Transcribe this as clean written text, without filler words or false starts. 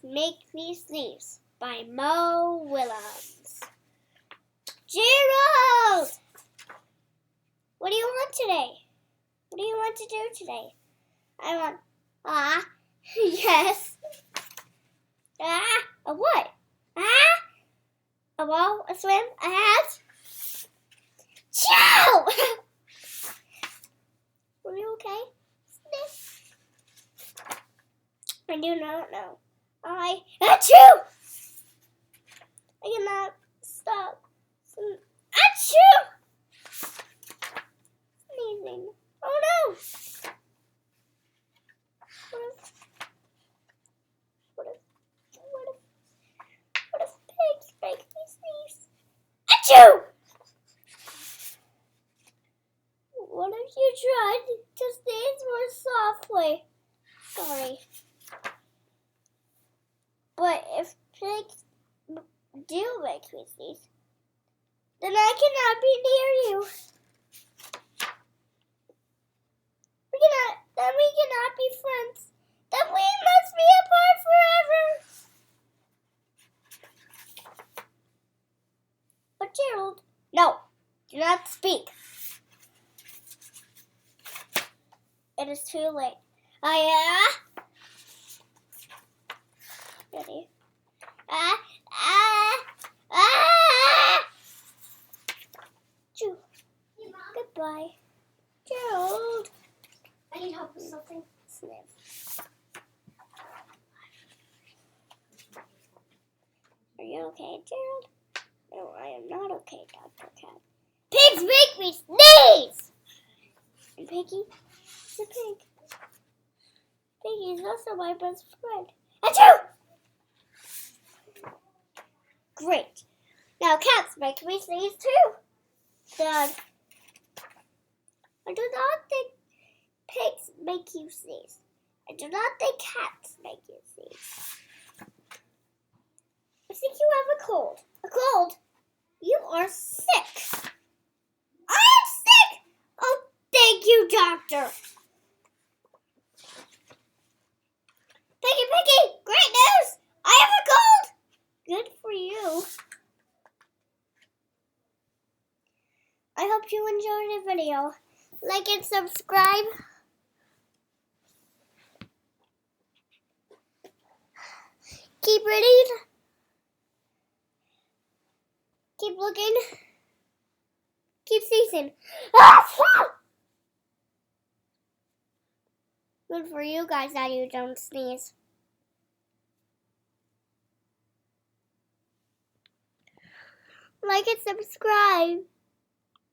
Make Me Sneeze by Mo Willems. Gerald! What do you want today? What do you want to do today? I want, yes. A what? A ball, a swim, a hat? Chow! Are you okay? Sniff. I do not know. Achoo! I cannot stop. Achoo! Sneezing. Oh no! What if pigs make me sneeze? Achoo! What if you tried to sneeze more softly? Sorry. But if pigs do make me sneeze, then I cannot be near you. We cannot be friends. Then we must be apart forever. But Gerald, no, do not speak. It is too late. Ready? Choo. Goodbye. Gerald. I need help with something. Sniff. Are you okay, Gerald? No, I am not okay, Dr. Cat. Pigs make me sneeze! And Piggy is a pig. Piggy is also my best friend. Achoo! Great. Now cats make me sneeze too. Dad, I do not think pigs make you sneeze. I do not think cats make you sneeze. I think you have a cold. A cold? You are sick. I am sick! Oh, thank you, doctor. Piggy, great news! I have a cold! Good for you. I hope you enjoyed the video. Like and subscribe. Keep reading. Keep looking. Keep sneezing. Good for you guys that you don't sneeze. Like and subscribe.